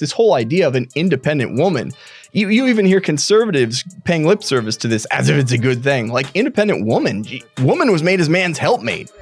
this whole idea of an independent woman. You even hear conservatives paying lip service to this as if it's a good thing. Like, independent woman. Woman was made as man's helpmate.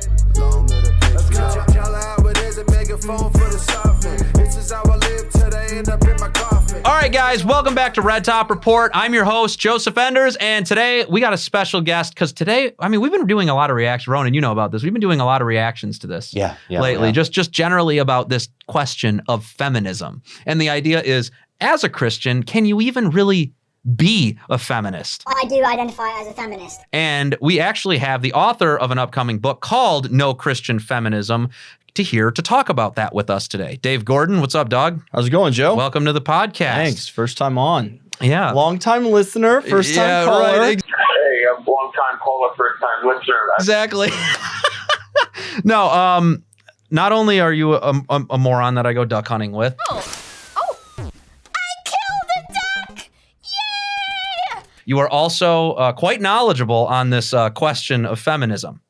All right, guys, welcome back to Red Top Report. I'm your host, Joseph Enders, and today we got a special guest because today, I mean, we've been doing a lot of reactions. Ronan, you know about this. We've been doing a lot of reactions to this lately, just generally about this question of feminism. And the idea is, as a Christian, can you even really be a feminist? I do identify as a feminist. And we actually have the author of an upcoming book called No Christian Feminism here to talk about that with us today. Dave Gordon, what's up, dog? How's it going, Joe? Welcome to the podcast. Thanks. First time on. Yeah. Long time listener, first time caller. Right. Hey, I'm long time caller, first time listener. Exactly. No, not only are you a moron that I go duck hunting with. I killed a duck! Yay! You are also quite knowledgeable on this question of feminism.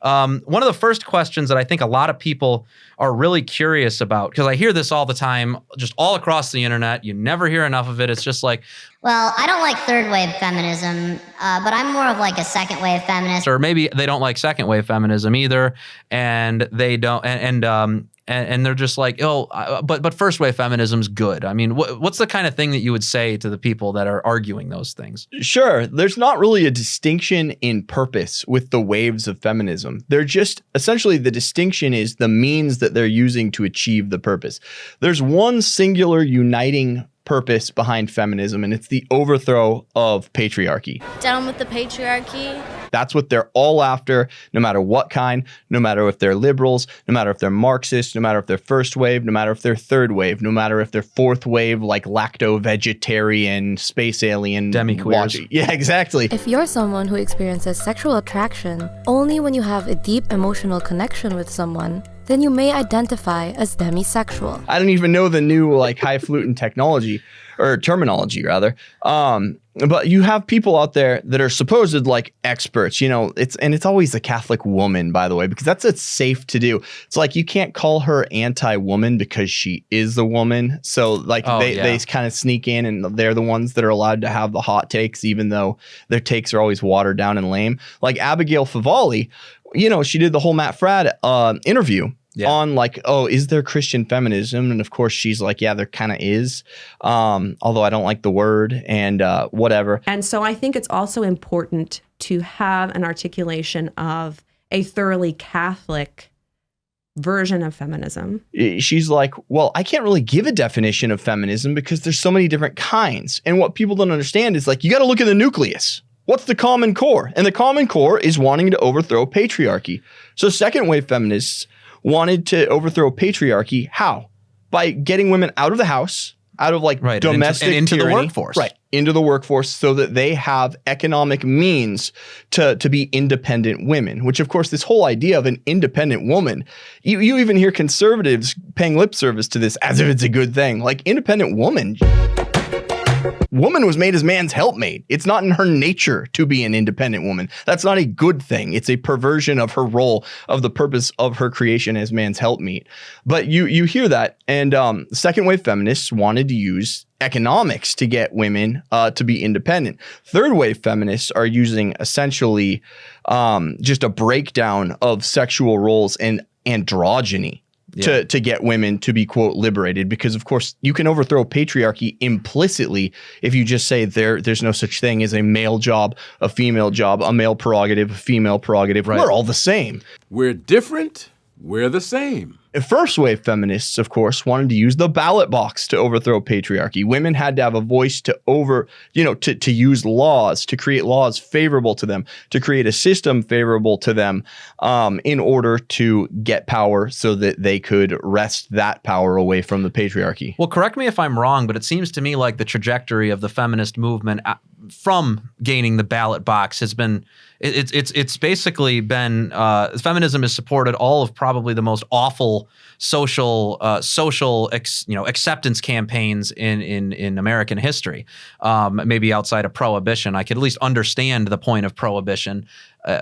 One of the first questions that I think a lot of people are really curious about, because I hear this all the time, just all across the internet. You never hear enough of it. It's just like, Well, I don't like third wave feminism, but I'm more of like a second wave feminist. or maybe they don't like second wave feminism either, and they don't, and they're just like, oh, but first wave feminism's good. I mean, what's the kind of thing that you would say to the people that are arguing those things? Sure. There's not really a distinction in purpose with the waves of feminism. They're just essentially the distinction is the means that they're using to achieve the purpose. There's one singular uniting purpose behind feminism, and it's the overthrow of patriarchy. Down with the patriarchy. That's what they're all after, no matter what kind, no matter if they're liberals, no matter if they're Marxists, no matter if they're first wave, no matter if they're third wave, no matter if they're fourth wave, like lacto-vegetarian, space alien. Demi-queers. Yeah, exactly. If you're someone who experiences sexual attraction only when you have a deep emotional connection with someone, then you may identify as demisexual. I don't even know the new like highfalutin technology or terminology rather. But you have people out there that are supposed like experts, you know, it's always a Catholic woman, by the way, because that's what's safe to do. It's like, you can't call her anti-woman because she is a woman. So like they kind of sneak in and they're the ones that are allowed to have the hot takes, even though their takes are always watered down and lame. Like Abigail Favale, you know, she did the whole Matt Fradd interview on like, oh, is there Christian feminism? And of course she's like, yeah, there kind of is. Although I don't like the word and whatever. And so I think it's also important to have an articulation of a thoroughly Catholic version of feminism. She's like, well, I can't really give a definition of feminism because there's so many different kinds. And what people don't understand is like, you got to look at the nucleus. What's the common core? And the common core is wanting to overthrow patriarchy. So second wave feminists wanted to overthrow patriarchy. How? By getting women out of the house, out of like domestic and into tyranny, the workforce. Right, into the workforce so that they have economic means to be independent women, which of course this whole idea of an independent woman, you even hear conservatives paying lip service to this as if it's a good thing. Like, independent woman. Woman was made as man's helpmate. It's not in her nature to be an independent woman. That's not a good thing. It's a perversion of her role, of the purpose of her creation as man's helpmeet. But you hear that, and second wave feminists wanted to use economics to get women to be independent. Third wave feminists are using essentially just a breakdown of sexual roles and androgyny. To get women to be, quote, liberated, because of course you can overthrow patriarchy implicitly if you just say there's no such thing as a male job, a female job, a male prerogative, a female prerogative. Right. We're all the same. We're different. We're the same. First wave feminists, of course, wanted to use the ballot box to overthrow patriarchy. Women had to have a voice to to use laws, to create laws favorable to them, to create a system favorable to them in order to get power so that they could wrest that power away from the patriarchy. Well, correct me if I'm wrong, but it seems to me like the trajectory of the feminist movement from gaining the ballot box has been, it's basically been, feminism has supported all of probably the most awful social acceptance campaigns in American history. Maybe outside of Prohibition, I could at least understand the point of Prohibition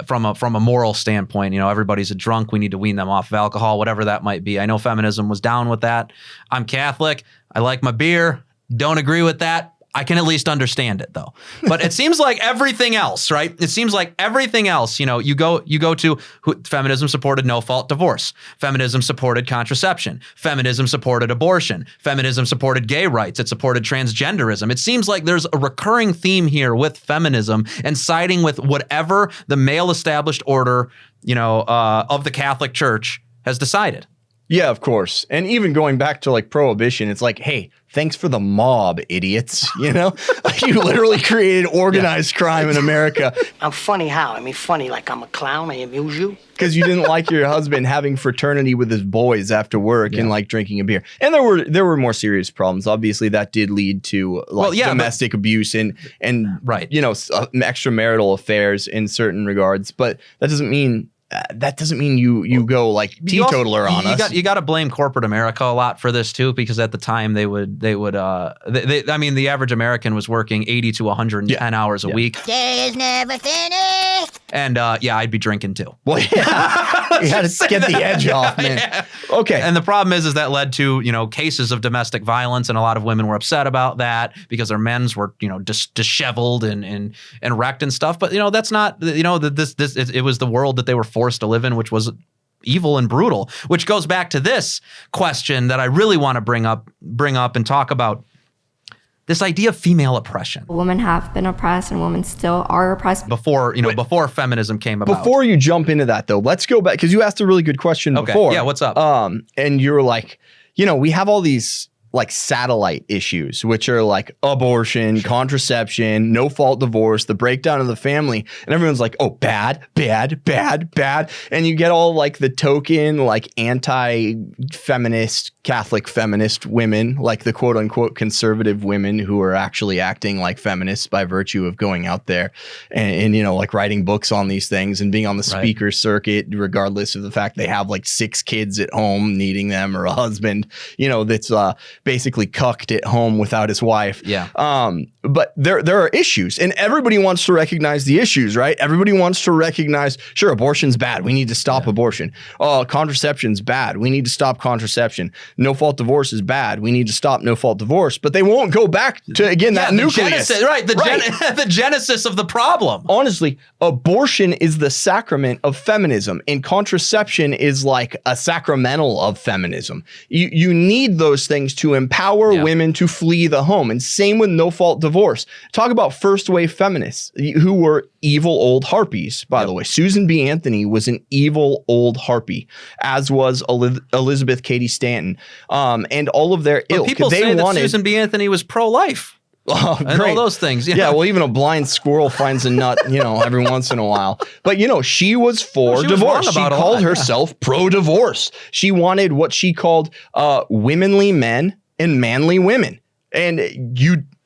from a moral standpoint. Everybody's a drunk. We need to wean them off of alcohol, whatever that might be. I know feminism was down with that. I'm Catholic. I like my beer. Don't agree with that. I can at least understand it though. But it seems like everything else, right? It seems like everything else, you go to feminism supported no-fault divorce. Feminism supported contraception. Feminism supported abortion. Feminism supported gay rights. It supported transgenderism. It seems like there's a recurring theme here with feminism and siding with whatever the male established order, of the Catholic Church has decided. Yeah, of course. And even going back to like Prohibition, it's like, hey, thanks for the mob, idiots. You literally created organized crime in America. I'm funny how? I mean, funny like I'm a clown, I amuse you? Because you didn't like your husband having fraternity with his boys after work and like drinking a beer. And there were more serious problems. Obviously, that did lead to domestic abuse and extramarital affairs in certain regards. But that doesn't mean you go like teetotaler on us. You got to blame corporate America a lot for this too, because at the time the average American was working 80 to 110 hours a week. Day is never finished. And I'd be drinking too. Well, yeah, you had to get the edge off, man. Yeah. Okay. And the problem is that led to cases of domestic violence, and a lot of women were upset about that because their men's were disheveled and wrecked and stuff. But that's not it was the world that they were forced to live in, which was evil and brutal. Which goes back to this question that I really want to bring up and talk about. This idea of female oppression. Women have been oppressed and women still are oppressed. Before feminism came about. Before you jump into that though, let's go back because you asked a really good question before. Yeah, what's up? And you were like, we have all these like satellite issues, which are like abortion, contraception, no-fault divorce, the breakdown of the family. And everyone's like, oh, bad, bad, bad, bad. And you get all like the token, like anti-feminist, Catholic feminist women, like the quote unquote conservative women who are actually acting like feminists by virtue of going out there and like writing books on these things and being on the speaker circuit, regardless of the fact they have like 6 kids at home needing them or a husband, that's basically cucked at home without his wife. Yeah. But there are issues and everybody wants to recognize the issues, right? Everybody wants to recognize, sure, abortion's bad. We need to stop abortion. Oh, contraception's bad. We need to stop contraception. No-fault divorce is bad. We need to stop no-fault divorce. But they won't go back to, again, that nucleus. The genesis of the problem. Honestly, abortion is the sacrament of feminism and contraception is like a sacramental of feminism. You need those things to empower women to flee the home. And same with no-fault divorce. Talk about first-wave feminists who were evil old harpies, by the way. Susan B. Anthony was an evil old harpy, as was Elizabeth Cady Stanton. And all of their ilk. People say that Susan B. Anthony was pro-life. Oh, and all those things. Yeah, well, even a blind squirrel finds a nut, every once in a while. But, she was for divorce. She called herself pro-divorce. She wanted what she called womanly men and manly women. And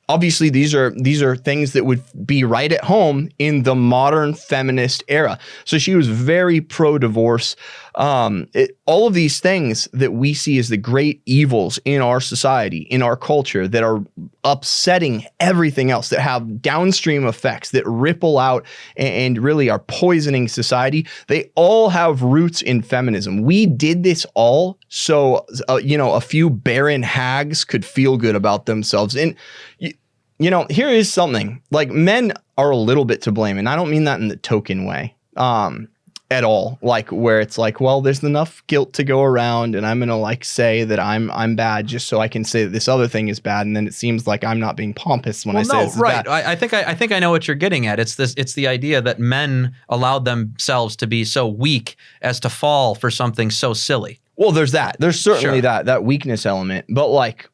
obviously, these are things that would be right at home in the modern feminist era. So she was very pro-divorce. All of these things that we see as the great evils in our society, in our culture, that are upsetting everything else, that have downstream effects, that ripple out and really are poisoning society, they all have roots in feminism. We did this all so, a few barren hags could feel good about themselves. And here is something, like, men are a little bit to blame, and I don't mean that in the token way at all, like where it's like, well, there's enough guilt to go around and I'm going to like say that I'm bad just so I can say that this other thing is bad, and then it seems like I'm not being pompous when I say this is bad. I think I know what you're getting at. It's the idea that men allowed themselves to be so weak as to fall for something so silly. Well, there's that. There's certainly that weakness element, but like,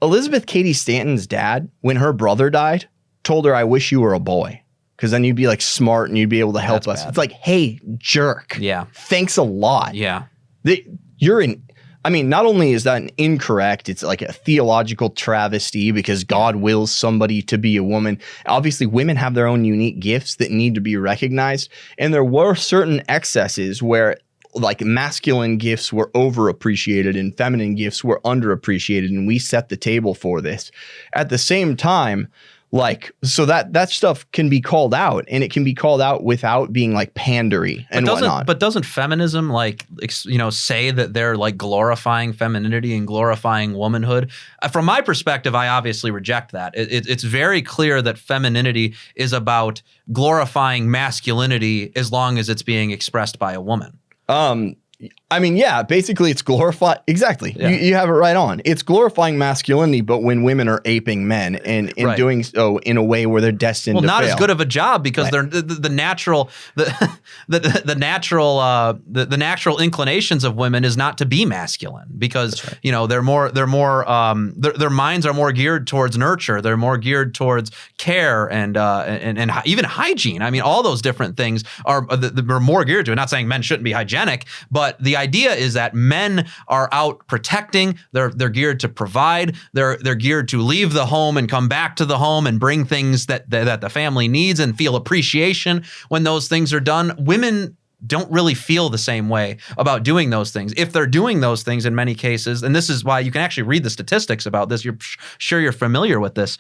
Elizabeth Cady Stanton's dad, when her brother died, told her, I wish you were a boy, because then you'd be like smart and you'd be able to help us. Bad. It's like, hey, jerk. Yeah. Thanks a lot. Yeah. I mean, not only is that incorrect, it's like a theological travesty because God wills somebody to be a woman. Obviously, women have their own unique gifts that need to be recognized. And there were certain excesses where like masculine gifts were overappreciated and feminine gifts were underappreciated. And we set the table for this. At the same time, like, so that stuff can be called out, and it can be called out without being like pandery and whatnot. But doesn't feminism like, say that they're like glorifying femininity and glorifying womanhood? From my perspective, I obviously reject that. It's very clear that femininity is about glorifying masculinity as long as it's being expressed by a woman. I mean, yeah, basically it's glorifying. Exactly. Yeah. You have it right on. It's glorifying masculinity, but when women are aping men and in doing so in a way where they're destined to fail. Well, not as good of a job because they're the natural inclinations of women is not to be masculine because, their minds are more geared towards nurture. They're more geared towards care and even hygiene. I mean, all those different things are more geared to it. Not saying men shouldn't be hygienic, but the idea is that men are out protecting. They're geared to provide. They're geared to leave the home and come back to the home and bring things that the family needs and feel appreciation when those things are done. Women don't really feel the same way about doing those things. If they're doing those things in many cases, and this is why you can actually read the statistics about this. You're sure you're familiar with this.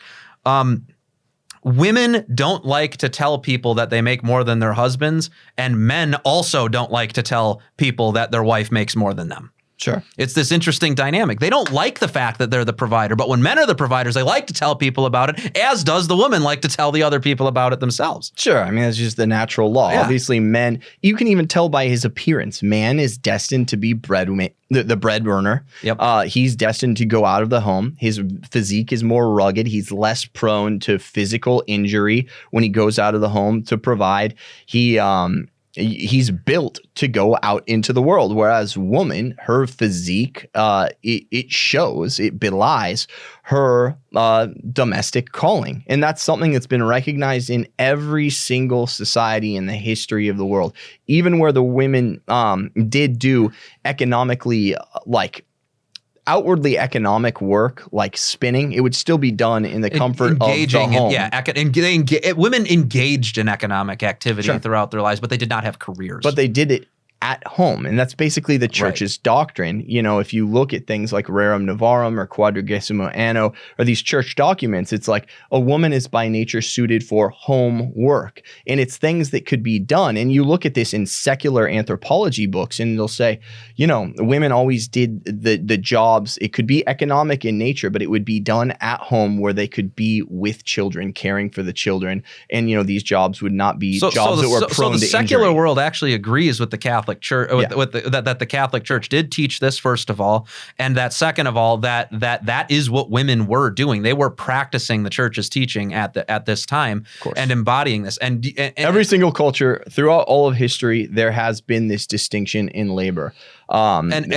Women don't like to tell people that they make more than their husbands, and men also don't like to tell people that their wife makes more than them. Sure. It's this interesting dynamic. They don't like the fact that they're the provider, but when men are the providers, they like to tell people about it, as does the woman like to tell the other people about it themselves. Sure. I mean, that's just the natural law. Yeah. Obviously, men, you can even tell by his appearance, man is destined to be the breadwinner. Yep. He's destined to go out of the home. His physique is more rugged. He's less prone to physical injury when he goes out of the home to provide. He's built to go out into the world, whereas woman, her physique, it shows, it belies her domestic calling. And that's something that's been recognized in every single society in the history of the world. Even where the women did do economically, outwardly economic work like spinning, it would still be done in the comfort of the home. Women engaged in economic activity throughout their lives, but they did not have careers. But they did it at home. And that's basically the church's doctrine. If you look at things like Rerum Novarum or Quadragesimo Anno or these church documents, it's like a woman is by nature suited for home work. And it's things that could be done. And you look at this in secular anthropology books and they'll say, women always did the jobs. It could be economic in nature, but it would be done at home where they could be with children, caring for the children. And, these jobs would not be jobs that were prone to injury. So the secular world actually agrees with the Catholic Church, that the Catholic Church did teach this, first of all, and that second of all, that is what women were doing. They were practicing the church's teaching at this time and embodying this. And every single culture throughout all of history, there has been this distinction in labor. And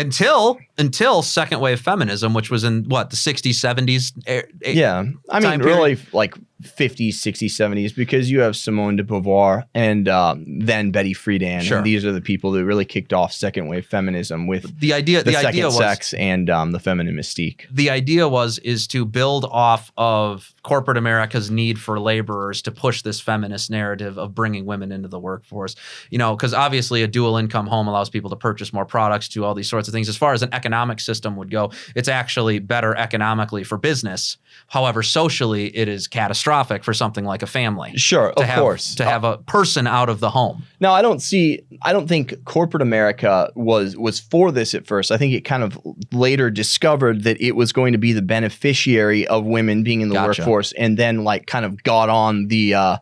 until second wave feminism, which was in the 60s, 70s. I mean, really like 50s, 60s, 70s, because you have Simone de Beauvoir and then Betty Friedan. Sure. And these are the people that really kicked off second wave feminism with the second sex and the feminine mystique. The idea is to build off of corporate America's need for laborers to push this feminist narrative of bringing women into the workforce. Because obviously a dual income home allows people to purchase more products, do all these sorts of things. As far as an economic system would go, it's actually better economically for business. However, socially, it is catastrophic for something like a family. Sure, of course. To have a person out of the home. Now, I don't think corporate America was for this at first. I think it kind of later discovered that it was going to be the beneficiary of women being in the workforce, and then kind of got on the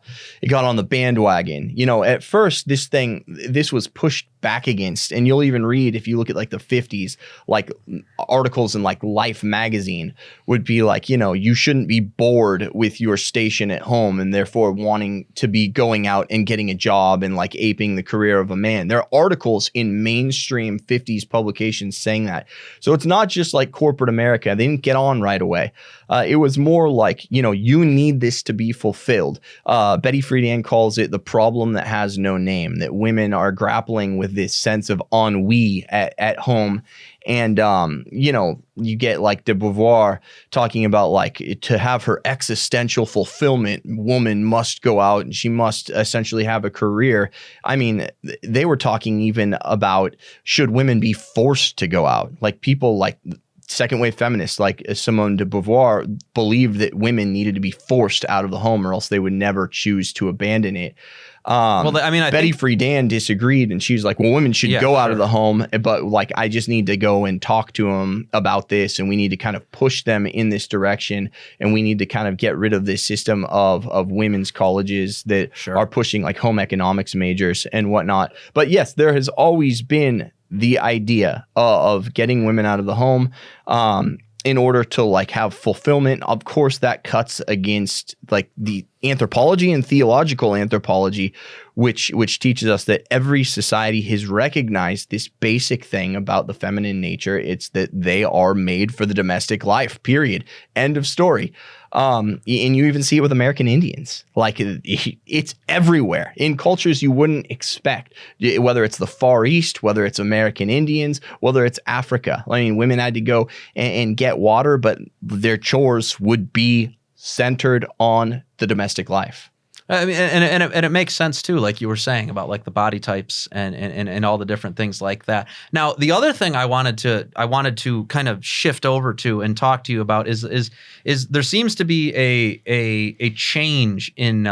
bandwagon. At first this was pushed back against, and you'll even read, if you look at the 50s, articles in Life magazine would be you shouldn't be bored with your station at home and therefore wanting to be going out and getting a job and aping the career of a man. There are articles in mainstream 50s publications saying that. So it's not just corporate America. They didn't get on right away. It was more you need this to be fulfilled. Betty Friedan calls it the problem that has no name, that women are grappling with with this sense of ennui at home. And, you know, you get like de Beauvoir talking about like to have her existential fulfillment, woman must go out and she must essentially have a career. I mean, they were talking even about should women be forced to go out? Like people like second wave feminists like Simone de Beauvoir believed that women needed to be forced out of the home or else they would never choose to abandon it. Well, I mean, Betty Friedan disagreed, and she's like, well, women should go out of the home, but like, I just need to go and talk to them about this, and we need to kind of push them in this direction, and we need to kind of get rid of this system of women's colleges that are pushing like home economics majors and whatnot. But yes, there has always been the idea of getting women out of the home in order to like have fulfillment. Of course, that cuts against like the anthropology and theological anthropology, which teaches us that every society has recognized this basic thing about the feminine nature. It's that they are made for the domestic life, period. End of story. And you even see it with American Indians. Like it's everywhere in cultures you wouldn't expect, whether it's the Far East, whether it's American Indians, whether it's Africa. I mean, women had to go and get water, but their chores would be centered on the domestic life. I mean, and it makes sense too, like you were saying about like the body types and all the different things like that. Now, the other thing I wanted to kind of shift over to and talk to you about is there seems to be a change in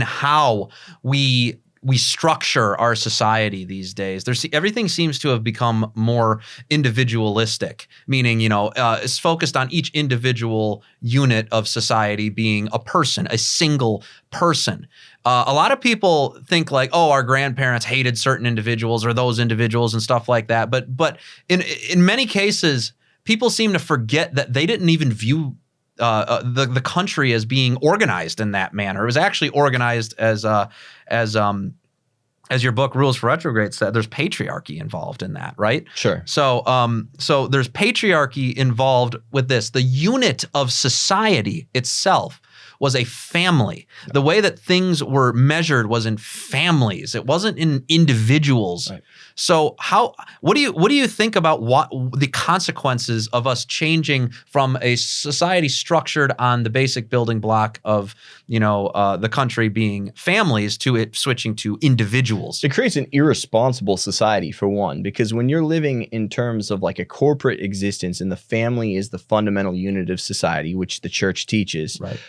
how we structure our society these days. Everything seems to have become more individualistic, meaning, you know, it's focused on each individual unit of society being a person, a single person. A lot of people think like, oh, our grandparents hated certain individuals or those individuals and stuff like that. But in many cases, people seem to forget that they didn't even view the country as being organized in that manner. It was actually organized as your book Rules for Retrograde said, there's patriarchy involved in that, right? Sure. So there's patriarchy involved with this. The unit of society itself was a family. The way that things were measured was in families. It wasn't in individuals. Right. So what do you think about what the consequences of us changing from a society structured on the basic building block of, you know, the country being families to it switching to individuals? It creates an irresponsible society, for one, because when you're living in terms of like a corporate existence and the family is the fundamental unit of society, which the church teaches, right.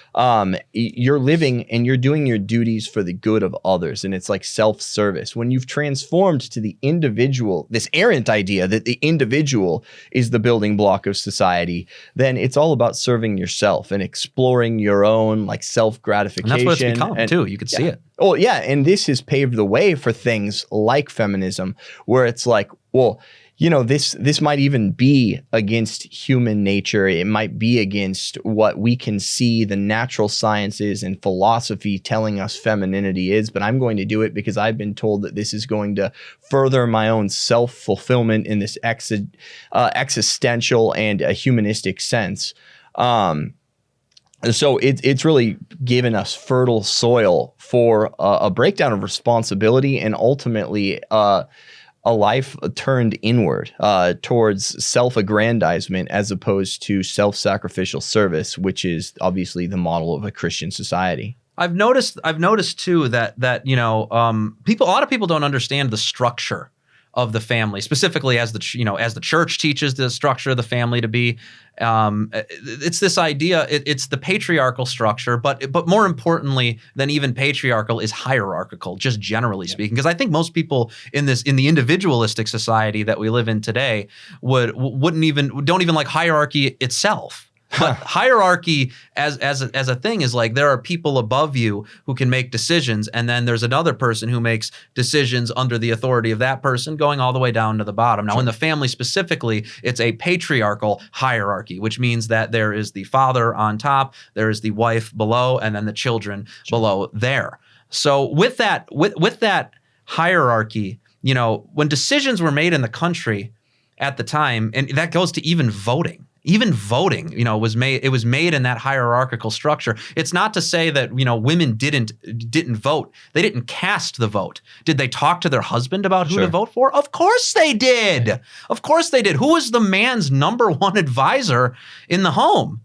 You're living and you're doing your duties for the good of others, and it's like self-service. When you've transformed to the individual, this errant idea that the individual is the building block of society, then it's all about serving yourself and exploring your own like self-gratification. And that's what it's become too. You could see it. Oh yeah, and this has paved the way for things like feminism, where it's like, well, you know, this might even be against human nature. It might be against what we can see the natural sciences and philosophy telling us femininity is, but I'm going to do it because I've been told that this is going to further my own self-fulfillment in this existential and a humanistic sense. So it's really given us fertile soil for a breakdown of responsibility and ultimately a life turned inward towards self-aggrandizement as opposed to self-sacrificial service, which is obviously the model of a Christian society. I've noticed too that you know, a lot of people don't understand the structure of the family, specifically as the church teaches the structure of the family to be. It's this idea. It's the patriarchal structure, but more importantly than even patriarchal is hierarchical, just generally speaking. Because I think most people in the individualistic society that we live in today don't even like hierarchy itself. But hierarchy as a thing is like there are people above you who can make decisions, and then there's another person who makes decisions under the authority of that person going all the way down to the bottom. Now, in the family specifically, it's a patriarchal hierarchy, which means that there is the father on top, there is the wife below, and then the children below there. So with that hierarchy, you know, when decisions were made in the country at the time, and that goes to even voting. Even voting, was made. It was made in that hierarchical structure. It's not to say that women didn't vote. They didn't cast the vote. Did they talk to their husband about who to vote for? Of course they did. Of course they did. Who was the man's number one advisor in the home?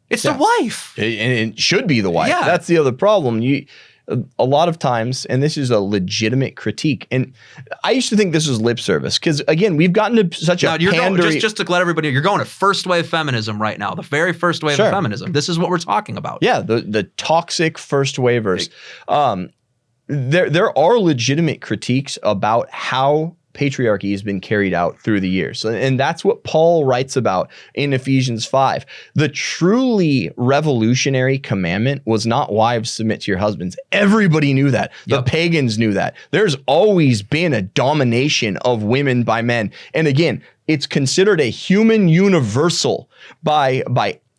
It's the wife. And it should be the wife. Yeah. That's the other problem. A lot of times, and this is a legitimate critique, and I used to think this was lip service because, again, we've gotten to such a pandering. Just to let everybody know, you're going to first wave feminism right now, the very first wave of feminism. This is what we're talking about. Yeah, the toxic first wavers. There are legitimate critiques about how patriarchy has been carried out through the years. And that's what Paul writes about in Ephesians 5. The truly revolutionary commandment was not wives submit to your husbands. Everybody knew that. The pagans knew that. There's always been a domination of women by men. And again, it's considered a human universal by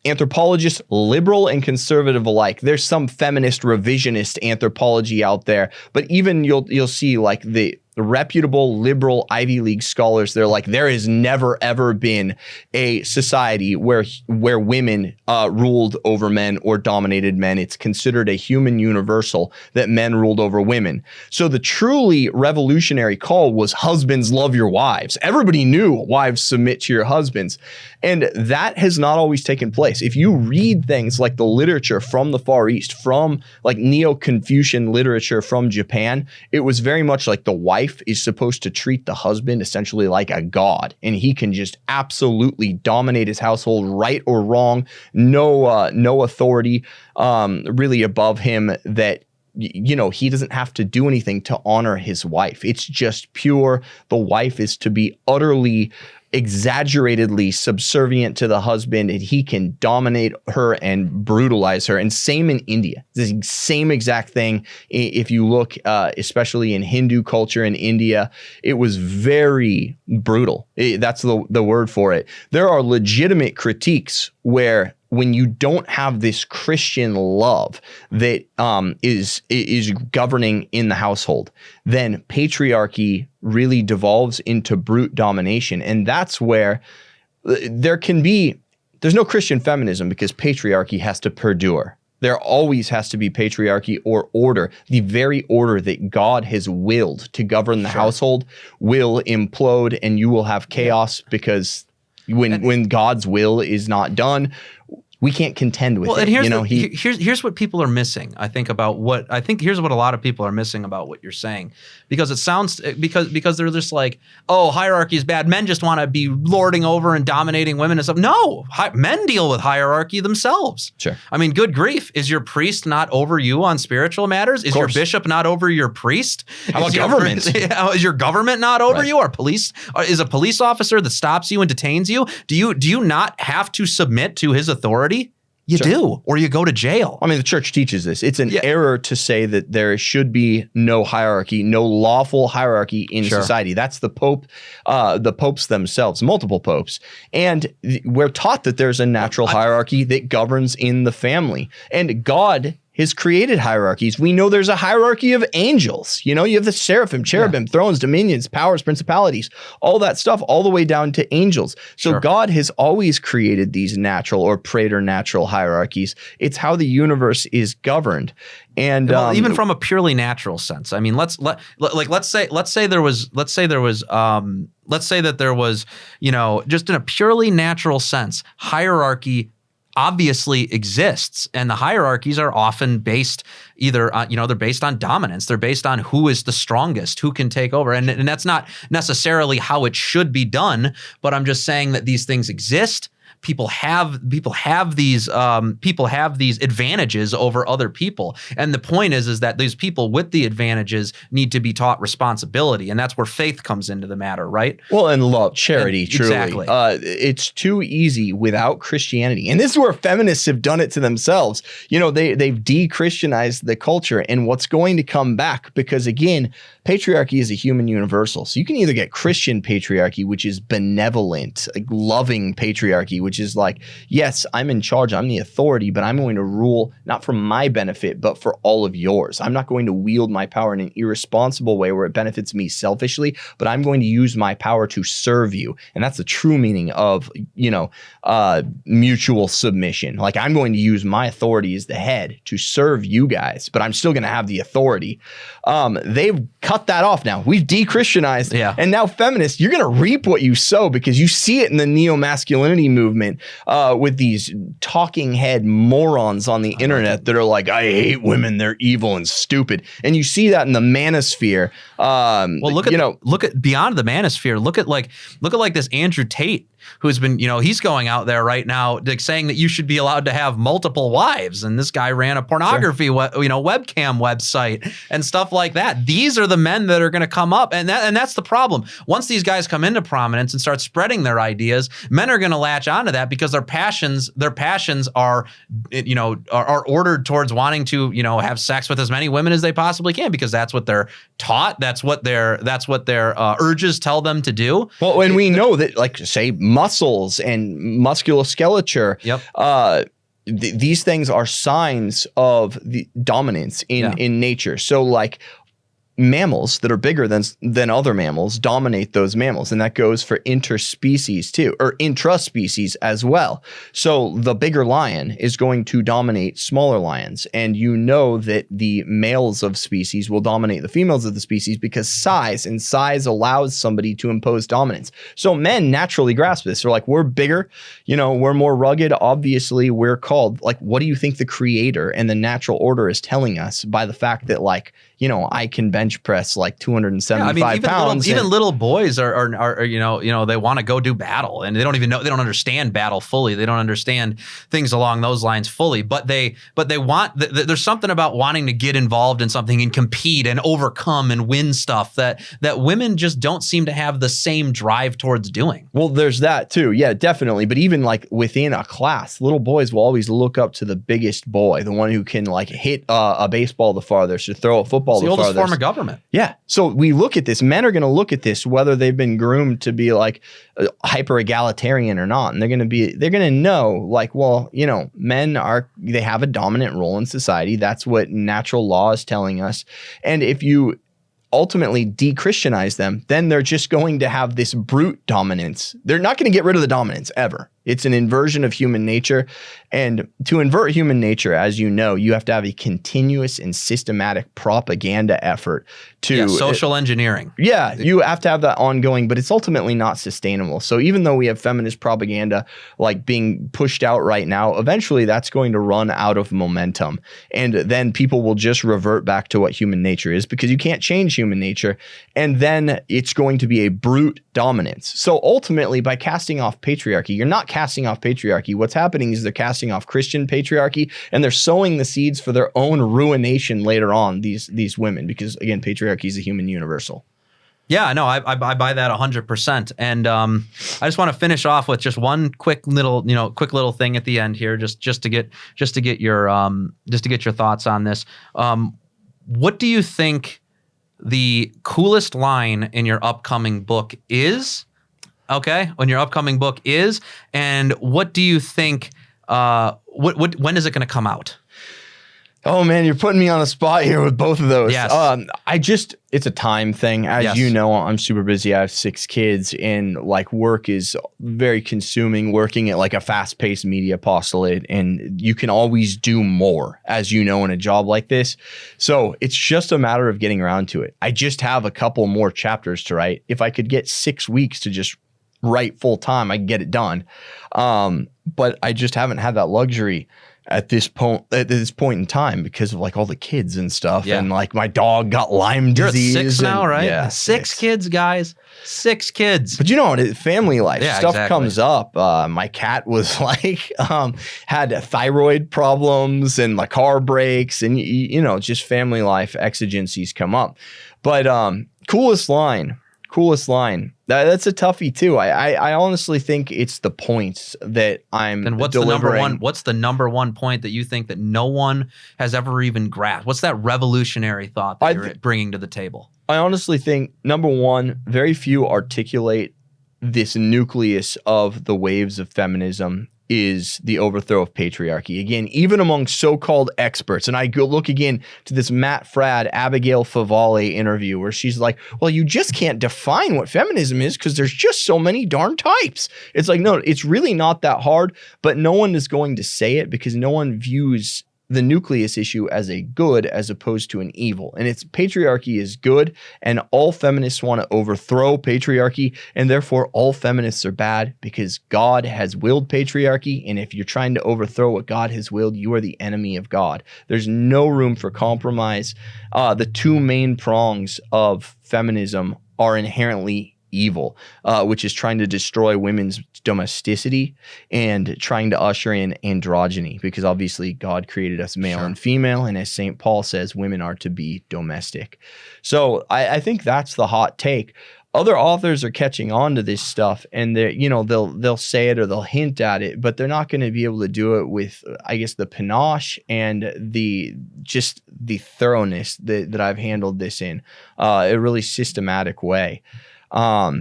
anthropologists, liberal and conservative alike. There's some feminist revisionist anthropology out there, but even you'll see like the reputable liberal Ivy League scholars, they're like, there has never ever been a society where women ruled over men or dominated men. It's considered a human universal that men ruled over women. So the truly revolutionary call was husbands, love your wives. Everybody knew wives submit to your husbands. And that has not always taken place. If you read things like the literature from the Far East, from like Neo-Confucian literature from Japan, it was very much like the wife is supposed to treat the husband essentially like a god, and he can just absolutely dominate his household, right or wrong, no authority really above him that he doesn't have to do anything to honor his wife. It's just pure. The wife is to be utterly exaggeratedly subservient to the husband, and he can dominate her and brutalize her. And same in India, the same exact thing. If you look, especially in Hindu culture in India, it was very brutal. That's the word for it. There are legitimate critiques where when you don't have this Christian love that is governing in the household, then patriarchy really devolves into brute domination. And that's where there's no Christian feminism because patriarchy has to perdure. There always has to be patriarchy or order. The very order that God has willed to govern the household will implode, and you will have chaos because when God's will is not done, we can't contend with it. And here's what people are missing. Here's what a lot of people are missing about what you're saying, because it sounds because they're just like, oh, hierarchy is bad. Men just want to be lording over and dominating women and stuff. No, men deal with hierarchy themselves. Sure. I mean, good grief, is your priest not over you on spiritual matters? Is your bishop not over your priest? How about government? Is your government not over you? Or police? Is a police officer that stops you and detains you? Do you not have to submit to his authority? You do, or you go to jail. I mean, the church teaches this. It's an error to say that there should be no hierarchy, no lawful hierarchy in society. That's the Pope, the popes themselves, multiple popes. And we're taught that there's a natural hierarchy that governs in the family. And God has created hierarchies. We know there's a hierarchy of angels. You have the seraphim, cherubim, thrones, dominions, powers, principalities, all that stuff, all the way down to angels. So God has always created these natural or preternatural hierarchies. It's how the universe is governed. And even from a purely natural sense, I mean, let's say that there was, just in a purely natural sense, hierarchy obviously exists, and the hierarchies are often based either on, they're based on dominance. They're based on who is the strongest, who can take over. And that's not necessarily how it should be done, but I'm just saying that these things exist. People have these advantages over other people, and the point is that these people with the advantages need to be taught responsibility, and that's where faith comes into the matter, right? Well, and love, charity, truly. Exactly. It's too easy without Christianity, and this is where feminists have done it to themselves. They've de-Christianized the culture, and what's going to come back, because again, patriarchy is a human universal. So you can either get Christian patriarchy, which is benevolent, like loving patriarchy, which which is like, yes, I'm in charge, I'm the authority, but I'm going to rule not for my benefit, but for all of yours. I'm not going to wield my power in an irresponsible way where it benefits me selfishly, but I'm going to use my power to serve you. And that's the true meaning of, mutual submission. Like, I'm going to use my authority as the head to serve you guys, but I'm still going to have the authority. They've cut that off now. We've de-Christianized. Yeah. And now feminists, you're going to reap what you sow, because you see it in the neo-masculinity movement with these talking head morons on the internet that are like, I hate women, they're evil and stupid. And you see that in the manosphere. Well, look at beyond the manosphere. Look at like this Andrew Tate, who's been, he's going out there right now saying that you should be allowed to have multiple wives. And this guy ran a pornography, webcam website and stuff like that. These are the men that are going to come up. And that's the problem. Once these guys come into prominence and start spreading their ideas, men are going to latch onto that because their passions are ordered towards wanting to, have sex with as many women as they possibly can, because that's what they're taught. That's what their urges tell them to do. Well, and we know that, like, say, muscles and musculoskeleture. Yep. These things are signs of the dominance in nature. So, like, mammals that are bigger than other mammals dominate those mammals, and that goes for interspecies too, or intraspecies as well. So the bigger lion is going to dominate smaller lions, and that the males of species will dominate the females of the species because size allows somebody to impose dominance. So men naturally grasp this. They're like, we're bigger, we're more rugged. Obviously, we're called. Like, what do you think the creator and the natural order is telling us by the fact that, like, I can bench press like 275 pounds. Even little boys are they want to go do battle, and they don't understand battle fully. They don't understand things along those lines fully, but they want, there's something about wanting to get involved in something and compete and overcome and win stuff that women just don't seem to have the same drive towards doing. Well, there's that too. Yeah, definitely. But even like within a class, little boys will always look up to the biggest boy, the one who can like hit a baseball the farthest or throw a football the oldest form of government. Yeah. So we look at this. Men are going to look at this, whether they've been groomed to be like hyper egalitarian or not. And they're going to know, like, well, men they have a dominant role in society. That's what natural law is telling us. And if you ultimately de-Christianize them, then they're just going to have this brute dominance. They're not going to get rid of the dominance ever. It's an inversion of human nature. And to invert human nature, as you know, you have to have a continuous and systematic propaganda effort to social engineering. Yeah, you have to have that ongoing, but it's ultimately not sustainable. So even though we have feminist propaganda like being pushed out right now, eventually that's going to run out of momentum. And then people will just revert back to what human nature is, because you can't change human nature. And then it's going to be a brute dominance. So ultimately, by casting off patriarchy, you're not casting off patriarchy. What's happening is they're casting off Christian patriarchy, and they're sowing the seeds for their own ruination later on, these women, because again, patriarchy is a human universal. Yeah, no, I buy that 100%. And I just want to finish off with just one quick little thing at the end here, just to get your thoughts on this. What do you think the coolest line in your upcoming book is? Okay, when your upcoming book is, and what do you think? When is it going to come out? Oh man, you're putting me on the spot here with both of those. Yes. It's a time thing. As you know, I'm super busy. I have 6 kids, and like work is very consuming, working at like a fast-paced media apostolate, and you can always do more, as you know, in a job like this. So it's just a matter of getting around to it. I just have a couple more chapters to write. If I could get 6 weeks to just write full time, I can get it done. But I just haven't had that luxury at this point in time because of like all the kids and stuff. Yeah. And like my dog got Lyme disease. You're at 6 now, right? Yeah. 6 kids, guys. 6 kids. But you know what? Family life stuff comes up. My cat was like, had thyroid problems and like car breaks, and just family life exigencies come up. But coolest line. That's a toughie too. I honestly think it's the points that I'm delivering. What's the number one point that you think that no one has ever even grasped? What's that revolutionary thought that you're bringing to the table? I honestly think number one, very few articulate this nucleus of the waves of feminism is the overthrow of patriarchy. Again, even among so-called experts. And I go look again to this Matt Fradd, Abigail Favale interview where she's like, well, you just can't define what feminism is because there's just so many darn types. It's like, no, it's really not that hard, but no one is going to say it because no one views the nucleus issue as a good as opposed to an evil. And it's patriarchy is good, and all feminists want to overthrow patriarchy, and therefore all feminists are bad because God has willed patriarchy, and if you're trying to overthrow what God has willed, you are the enemy of God. There's no room for compromise. The two main prongs of feminism are inherently evil, which is trying to destroy women's domesticity and trying to usher in androgyny, because obviously God created us male and female, and as St. Paul says, women are to be domestic. So I think that's the hot take. Other authors are catching on to this stuff, and they'll say it or they'll hint at it, but they're not going to be able to do it with, I guess, the panache and the thoroughness that I've handled this in a really systematic way. I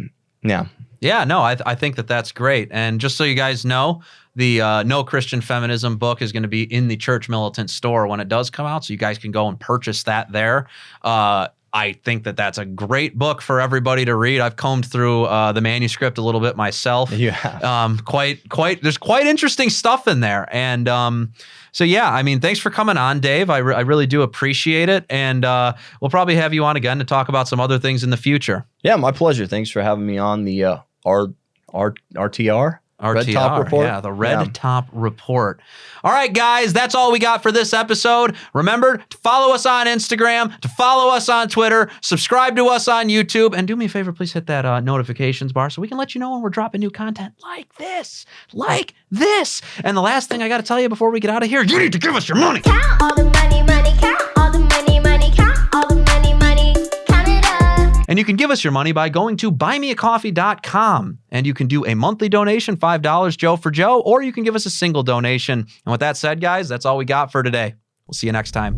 think that's great. And just so you guys know, the No Christian Feminism book is going to be in the Church Militant store when it does come out, so you guys can go and purchase that there. I think that's a great book for everybody to read. I've combed through the manuscript a little bit myself. Yeah. There's quite interesting stuff in there. And thanks for coming on, Dave. I really do appreciate it. And we'll probably have you on again to talk about some other things in the future. Yeah, my pleasure. Thanks for having me on the RTR. Red Top Report. Yeah, the Red Top Report. All right, guys, that's all we got for this episode. Remember to follow us on Instagram, to follow us on Twitter, subscribe to us on YouTube, and do me a favor, please hit that notifications bar so we can let you know when we're dropping new content like this. And the last thing I got to tell you before we get out of here, you need to give us your money. Count all the money, count all the money, count all the money, count it up. And you can give us your money by going to buymeacoffee.com. And you can do a monthly donation, $5 Joe for Joe, or you can give us a single donation. And with that said, guys, that's all we got for today. We'll see you next time.